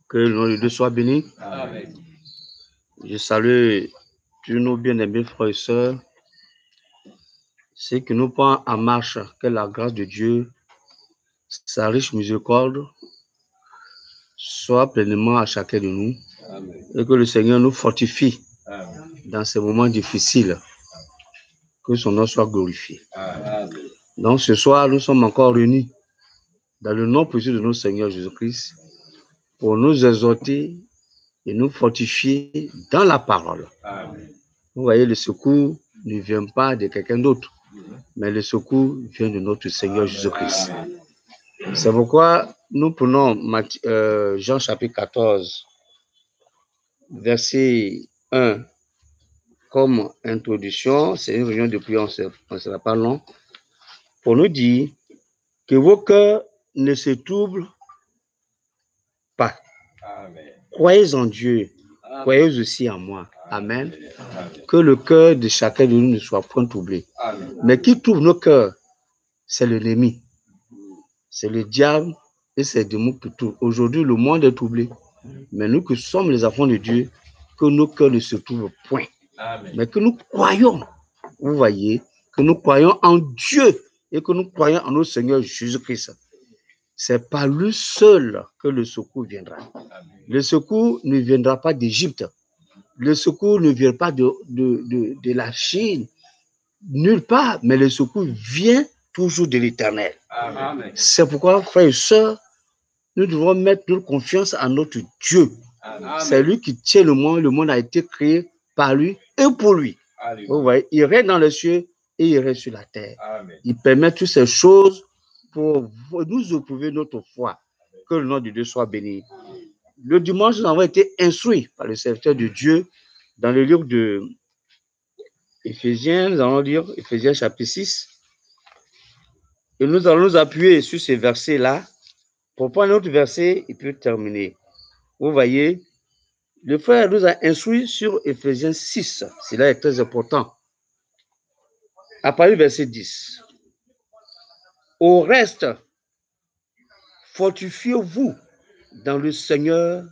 Que le nom de Dieu soit béni. Amen. Je salue tous nos bien-aimés frères et sœurs. C'est que nous prenons en marche, que la grâce de Dieu, sa riche miséricorde, soit pleinement à chacun de nous. Amen. Et que le Seigneur nous fortifie Amen. dans ces moments difficiles. Que son nom soit glorifié. Amen. Donc ce soir, nous sommes encore réunis dans le nom précieux de notre Seigneur Jésus-Christ pour nous exhorter et nous fortifier dans la parole. Amen. Vous voyez, le secours ne vient pas de quelqu'un d'autre, mais le secours vient de notre Seigneur Jésus-Christ. C'est pourquoi nous prenons Jean chapitre 14, verset 1 comme introduction. C'est une réunion de prière, on ne sera pas long, pour nous dire que vos cœurs ne se troublent pas. Amen. Croyez en Dieu, croyez aussi en moi. Amen. Que le cœur de chacun de nous ne soit point troublé. Amen. Mais qui trouble nos cœurs, c'est l'ennemi. C'est le diable et c'est des mots qui troublent. Aujourd'hui, le monde est troublé. Mais nous qui sommes les enfants de Dieu, que nos cœurs ne se trouvent point. Amen. Mais que nous croyons, vous voyez, que nous croyons en Dieu et que nous croyons en notre Seigneur Jésus-Christ. C'est par lui seul que le secours viendra. Le secours ne viendra pas d'Égypte. Le secours ne vient pas de la Chine. Nulle part. Mais le secours vient toujours de l'Éternel. C'est pourquoi, frères et sœurs, nous devons mettre notre confiance en notre Dieu. C'est lui qui tient le monde. Le monde a été créé par lui et pour lui. Amen. Vous voyez, il règne dans les cieux et il règne sur la terre. Amen. Il permet toutes ces choses pour nous éprouver notre foi. Que le nom de Dieu soit béni. Le dimanche, nous avons été instruits par le serviteur de Dieu dans le livre de Éphésiens. Nous allons lire Éphésiens chapitre 6. Et nous allons nous appuyer sur ces versets-là. Pour prendre un autre verset, il peut terminer. Vous voyez, le frère nous a instruits sur Éphésiens 6. Cela est très important. À partir du verset 10. Au reste, fortifiez-vous dans le Seigneur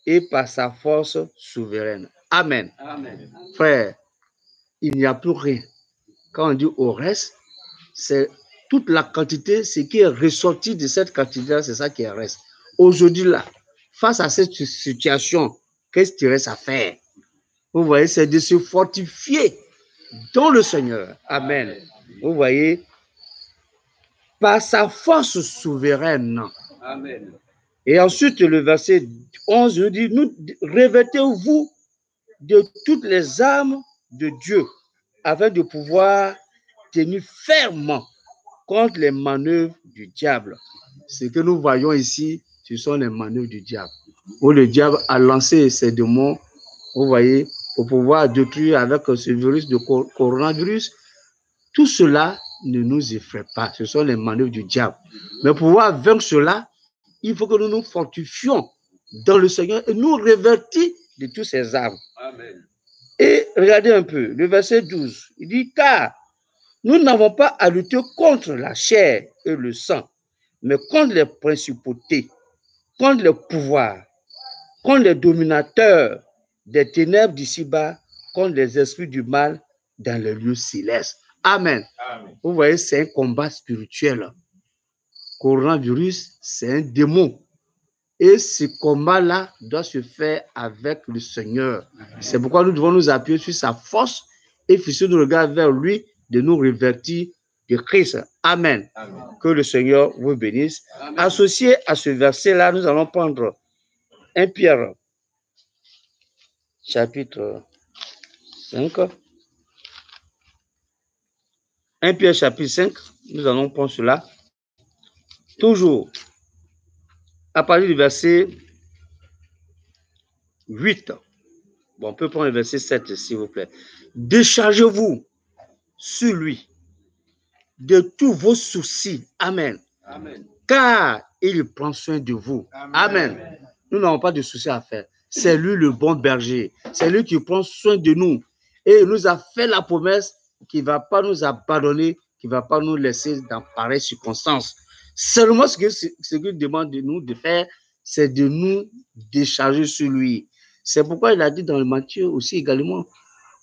et par sa force souveraine. Amen. Amen. Frère, il n'y a plus rien. Quand on dit au reste, c'est toute la quantité, ce qui est ressorti de cette quantité-là, c'est ça qui reste. Aujourd'hui, là, face à cette situation, qu'est-ce qu'il reste à faire? Vous voyez, c'est de se fortifier dans le Seigneur. Amen. Vous voyez, par sa force souveraine. Amen. Et ensuite, le verset 11 nous dit, nous revêtez-vous de toutes les armes de Dieu, afin de pouvoir tenir fermement contre les manœuvres du diable. Ce que nous voyons ici, ce sont les manœuvres du diable. Où le diable a lancé ses démons, vous voyez, pour pouvoir détruire avec ce virus de coronavirus. Tout cela ne nous effraie pas. Ce sont les manœuvres du diable. Mais pour pouvoir vaincre cela, il faut que nous nous fortifions dans le Seigneur et nous revêtir de tous ces armes. Amen. Et regardez un peu, le verset 12, il dit, car nous n'avons pas à lutter contre la chair et le sang, mais contre les principautés, contre les pouvoirs, contre les dominateurs des ténèbres d'ici-bas, contre les esprits du mal dans les lieux célestes. Amen. Amen. Vous voyez, c'est un combat spirituel. Coronavirus, c'est un démon. Et ce combat-là doit se faire avec le Seigneur. C'est pourquoi nous devons nous appuyer sur sa force et fixer nos regards vers lui, de nous revêtir de Christ. Amen. Amen. Que le Seigneur vous bénisse. Amen. Associé à ce verset-là, nous allons prendre 1 Pierre, chapitre 5. 1 Pierre, chapitre 5, nous allons prendre cela. Toujours, à partir du verset 8. Bon, on peut prendre le verset 7, s'il vous plaît. Déchargez-vous sur lui de tous vos soucis. Amen. Amen. Car il prend soin de vous. Amen. Amen. Nous n'avons pas de soucis à faire. C'est lui le bon berger. C'est lui qui prend soin de nous. Et il nous a fait la promesse qu'il ne va pas nous abandonner, qu'il ne va pas nous laisser dans pareilles circonstances. Seulement ce qu'il demande de nous de faire, c'est de nous décharger sur lui. C'est pourquoi il a dit dans le Matthieu aussi également,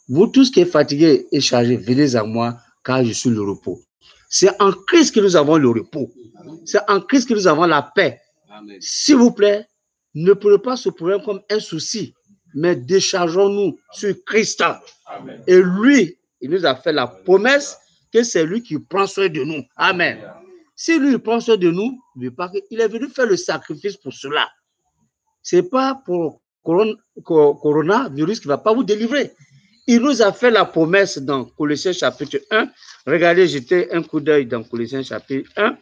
vous tous qui êtes fatigués et chargés, venez à moi, car je suis le repos. C'est en Christ que nous avons le repos. C'est en Christ que nous avons la paix. S'il vous plaît, ne prenez pas ce problème comme un souci, mais déchargeons-nous sur Christ. Amen. Et lui, il nous a fait la promesse que c'est lui qui prend soin de nous. Amen. Si lui, il prend soin de nous, il est venu faire le sacrifice pour cela. Ce n'est pas pour coronavirus qui ne va pas vous délivrer. Il nous a fait la promesse dans Colossiens chapitre 1. Regardez, jetez un coup d'œil dans Colossiens chapitre 1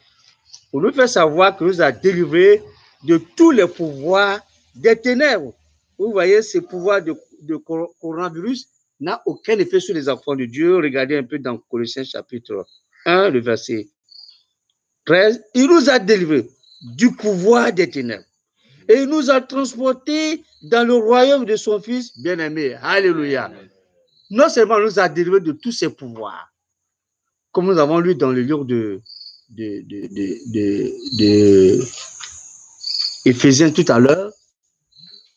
pour nous faire savoir qu'il nous a délivrés de tous les pouvoirs des ténèbres. Vous voyez, ce pouvoir de coronavirus n'a aucun effet sur les enfants de Dieu. Regardez un peu dans Colossiens chapitre 1, le verset 13. Il nous a délivrés du pouvoir des ténèbres. Et il nous a transportés dans le royaume de son Fils bien-aimé. Alléluia. Non seulement il nous a délivrés de tous ses pouvoirs, comme nous avons lu dans le livre de Éphésiens tout à l'heure,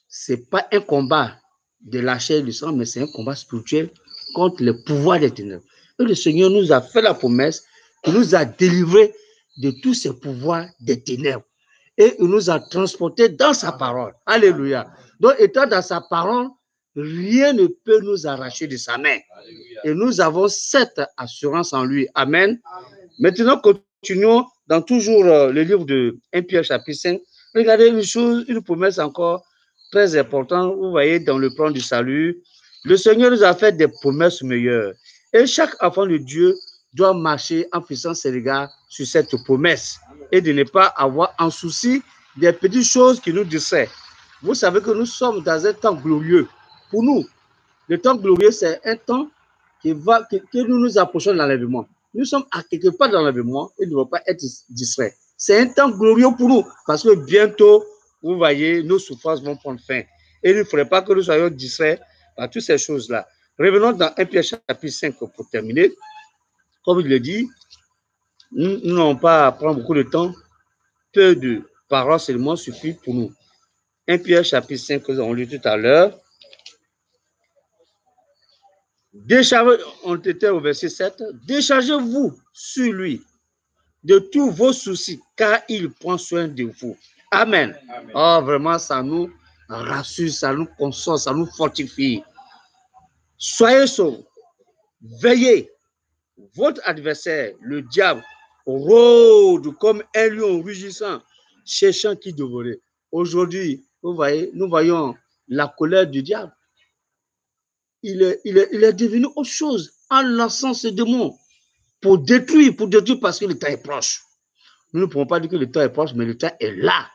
ce n'est pas un combat de la chair et du sang, mais c'est un combat spirituel contre le pouvoir des ténèbres. Et le Seigneur nous a fait la promesse qu'il nous a délivrés de tous ces pouvoirs des ténèbres. Et il nous a transportés dans sa parole. Alléluia. Donc, étant dans sa parole, rien ne peut nous arracher de sa main. Et nous avons cette assurance en lui. Amen. Maintenant, continuons dans toujours le livre de 1 Pierre chapitre 5. Regardez une chose, une promesse encore très importante. Vous voyez dans le plan du salut, le Seigneur nous a fait des promesses meilleures. Et chaque enfant de Dieu doit marcher en faisant ses regards sur cette promesse et de ne pas avoir en souci des petites choses qui nous distraient. Vous savez que nous sommes dans un temps glorieux. Pour nous, le temps glorieux, c'est un temps que nous nous approchons de l'enlèvement. Nous sommes à quelque part dans l'enlèvement et ne devons pas être distraits. C'est un temps glorieux pour nous parce que bientôt, vous voyez, nos souffrances vont prendre fin. Et il ne faudrait pas que nous soyons distraits par toutes ces choses-là. Revenons dans 1 Pierre chapitre 5 pour terminer. Comme il le dit, nous n'avons pas à prendre beaucoup de temps. Peu de paroles seulement suffit pour nous. 1 Pierre chapitre 5 que nous avons lu tout à l'heure. On était au verset 7. Déchargez-vous sur lui de tous vos soucis, car il prend soin de vous. Amen. Amen. Oh, vraiment, ça nous rassure, ça nous console, ça nous fortifie. Soyez sauvés, veillez. Votre adversaire, le diable, rôde comme un lion rugissant, cherchant qui dévorer. Aujourd'hui, vous voyez, nous voyons la colère du diable. Il est devenu autre chose en lançant ses démons pour détruire parce que le temps est proche. Nous ne pouvons pas dire que le temps est proche, mais le temps est là.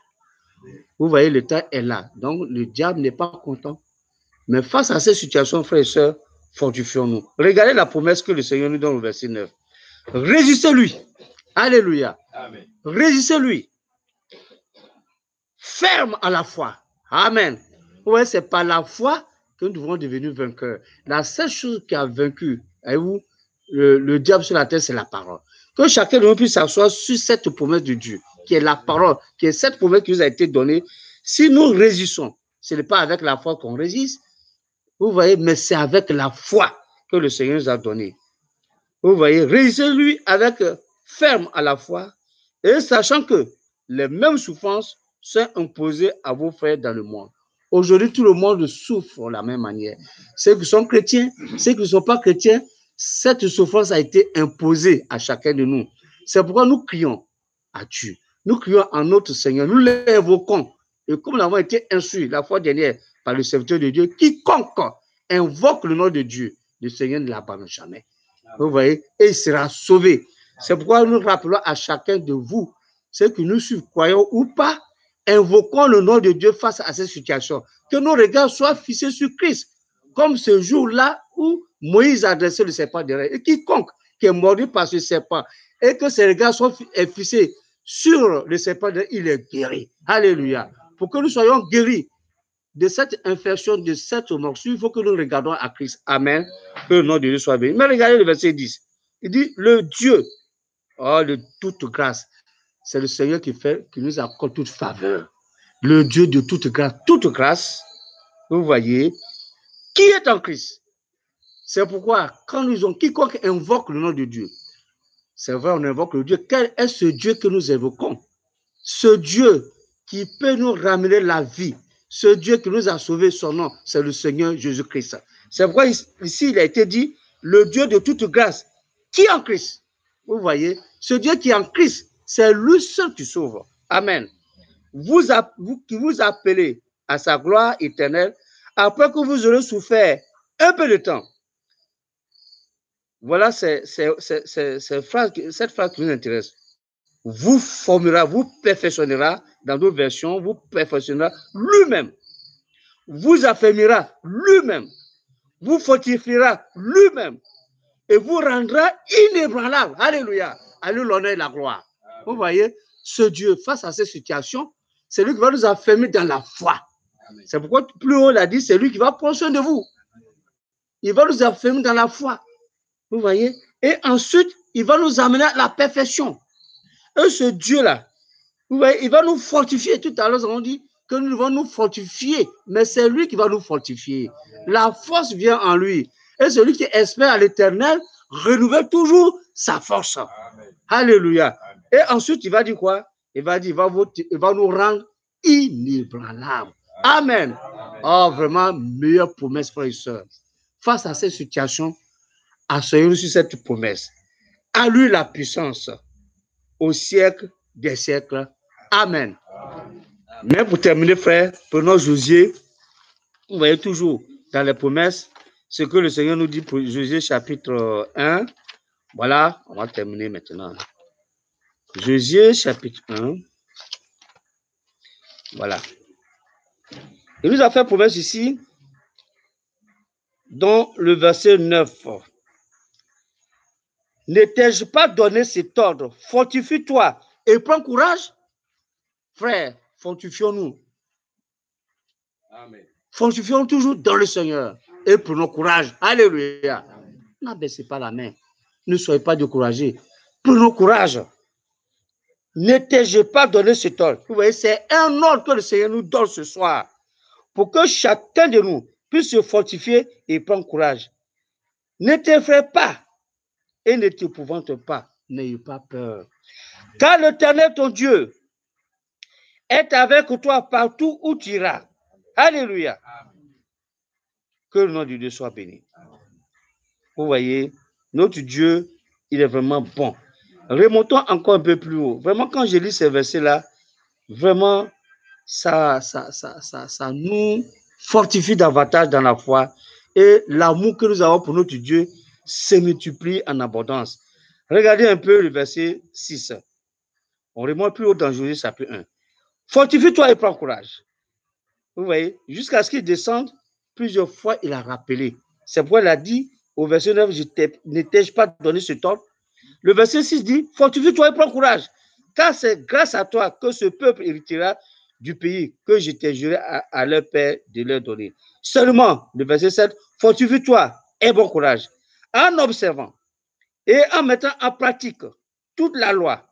Vous voyez, le temps est là. Donc, le diable n'est pas content. Mais face à ces situations, frères et sœurs, fortifions-nous. Regardez la promesse que le Seigneur nous donne au verset 9. Résistez-lui. Alléluia. Amen. Résistez-lui. Ferme à la foi. Amen. Vous voyez, c'est par la foi que nous devons devenir vainqueurs. La seule chose qui a vaincu, voyez-vous, le diable sur la terre, c'est la parole. Que chacun de nous puisse s'asseoir sur cette promesse de Dieu, qui est la parole, qui est cette promesse qui nous a été donnée. Si nous résistons, ce n'est pas avec la foi qu'on résiste, vous voyez, mais c'est avec la foi que le Seigneur nous a donné. Vous voyez, résistez-lui avec ferme à la foi et sachant que les mêmes souffrances sont imposées à vos frères dans le monde. Aujourd'hui, tout le monde souffre de la même manière. Ceux qui sont chrétiens, ceux qui ne sont pas chrétiens, cette souffrance a été imposée à chacun de nous. C'est pourquoi nous crions à Dieu. Nous crions à notre Seigneur. Nous l'évoquons. Et comme nous avons été instruits la fois dernière par le serviteur de Dieu, quiconque invoque le nom de Dieu, le Seigneur ne l'abandonne jamais. Vous voyez, et il sera sauvé. C'est pourquoi nous rappelons à chacun de vous, ceux qui nous suivent, croyons ou pas, invoquons le nom de Dieu face à cette situation. Que nos regards soient fixés sur Christ, comme ce jour-là où Moïse a adressé le serpent derrière. Et quiconque qui est mordu par ce serpent, et que ses regards soient fixés sur le serpent derrière, il est guéri. Alléluia. Pour que nous soyons guéris de cette infection, de cette morsure, il faut que nous regardions à Christ. Amen. Que le nom de Dieu soit béni. Mais regardez le verset 10. Il dit, le Dieu, de toute grâce, c'est le Seigneur qui nous accorde toute faveur. Le Dieu de toute grâce, vous voyez, qui est en Christ. C'est pourquoi, quand nous avons quiconque invoque le nom de Dieu, c'est vrai, on invoque le Dieu. Quel est ce Dieu que nous évoquons? Ce Dieu qui peut nous ramener la vie, ce Dieu qui nous a sauvés, son nom, c'est le Seigneur Jésus-Christ. C'est pourquoi ici, il a été dit, le Dieu de toute grâce, qui est en Christ. Vous voyez, ce Dieu qui est en Christ, c'est lui seul qui sauve. Amen. Vous qui vous appelez à sa gloire éternelle, après que vous aurez souffert un peu de temps. Voilà cette phrase qui nous intéresse. Vous formera, vous perfectionnera, dans d'autres versions, vous perfectionnera lui-même. Vous affermira lui-même. Vous fortifiera lui-même. Et vous rendra inébranlable. Alléluia. À lui l'honneur et la gloire. Vous voyez, ce Dieu, face à cette situation, c'est lui qui va nous affermir dans la foi. C'est pourquoi plus haut, il a dit, c'est lui qui va prendre soin de vous. Il va nous affermir dans la foi. Vous voyez? Et ensuite, il va nous amener à la perfection. Et ce Dieu-là, vous voyez, il va nous fortifier. Tout à l'heure, nous avons dit que nous devons nous fortifier. Mais c'est lui qui va nous fortifier. La force vient en lui. Et celui qui espère à l'Éternel renouvelle toujours sa force. Amen. Alléluia. Amen. Et ensuite, il va dire quoi? Il va dire, il va nous rendre inébranlables. Amen. Amen. Oh, vraiment, meilleure promesse, frères et sœurs. Face à cette situation, asseyons-nous sur cette promesse. À lui la puissance au siècle des siècles. Amen. Amen. Mais pour terminer, frère, prenons Josué. Vous voyez toujours dans les promesses ce que le Seigneur nous dit pour Josué chapitre 1. Voilà, on va terminer maintenant. Josué chapitre 1. Voilà. Il nous a fait promesse ici, dans le verset 9. Ne t'ai-je pas donné cet ordre? Fortifie-toi et prends courage. Frère, fortifions-nous. Amen. Fortifions toujours dans le Seigneur et prenons courage. Alléluia. N'abaissez pas la main. Ne soyez pas découragés. Prenons courage. Ne t'ai-je pas donné cet ordre? Vous voyez, c'est un ordre que le Seigneur nous donne ce soir pour que chacun de nous puisse se fortifier et prendre courage. Ne t'effraie pas et ne t'épouvante pas. N'ayez pas peur. Car l'Éternel, ton Dieu, est avec toi partout où tu iras. Alléluia. Que le nom de Dieu soit béni. Vous voyez, notre Dieu, il est vraiment bon. Remontons encore un peu plus haut. Vraiment, quand je lis ces versets-là, vraiment, ça nous fortifie davantage dans la foi. Et l'amour que nous avons pour notre Dieu se multiplie en abondance. Regardez un peu le verset 6. On remonte plus haut dans Josué chapitre 1. Fortifie-toi et prends courage. Vous voyez, jusqu'à ce qu'il descende, plusieurs fois, il a rappelé. C'est pourquoi il a dit au verset 9, ne t'ai-je pas donné ce ordre? Le verset 6 dit, fortifie-toi et prends courage, car c'est grâce à toi que ce peuple héritera du pays que je t'ai juré à leur père de leur donner. Seulement, le verset 7, fortifie-toi et bon courage, en observant et en mettant en pratique toute la loi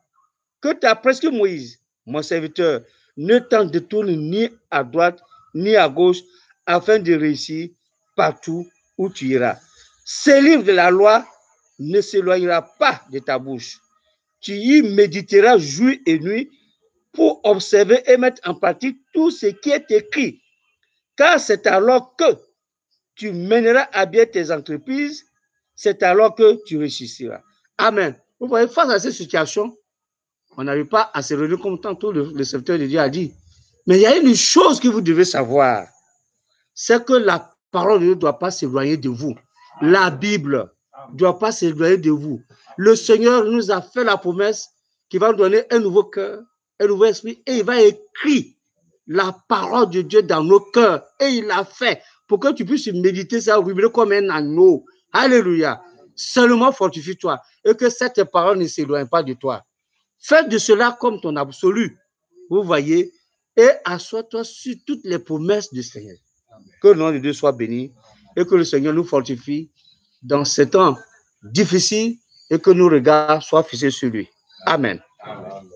que t'a prescrit Moïse, mon serviteur, ne t'en détourne ni à droite ni à gauche, afin de réussir partout où tu iras. Ce livre de la loi ne s'éloignera pas de ta bouche. Tu y méditeras jour et nuit pour observer et mettre en pratique tout ce qui est écrit. Car c'est alors que tu mèneras à bien tes entreprises, c'est alors que tu réussiras. Amen. Vous voyez, face à cette situation, on n'arrive pas à se réunir comme tantôt le serviteur de Dieu a dit. Mais il y a une chose que vous devez savoir, c'est que la parole de Dieu ne doit pas s'éloigner de vous. La Bible ne doit pas s'éloigner de vous. Le Seigneur nous a fait la promesse qu'il va nous donner un nouveau cœur, un nouveau esprit, et il va écrire la parole de Dieu dans nos cœurs. Et il l'a fait pour que tu puisses méditer ça, ruiner comme un agneau. Alléluia. Seulement fortifie-toi et que cette parole ne s'éloigne pas de toi. Fais de cela comme ton absolu. Vous voyez, et assois-toi sur toutes les promesses du Seigneur. Que le nom de Dieu soit béni et que le Seigneur nous fortifie dans ces temps difficiles et que nos regards soient fixés sur lui. Amen. Amen.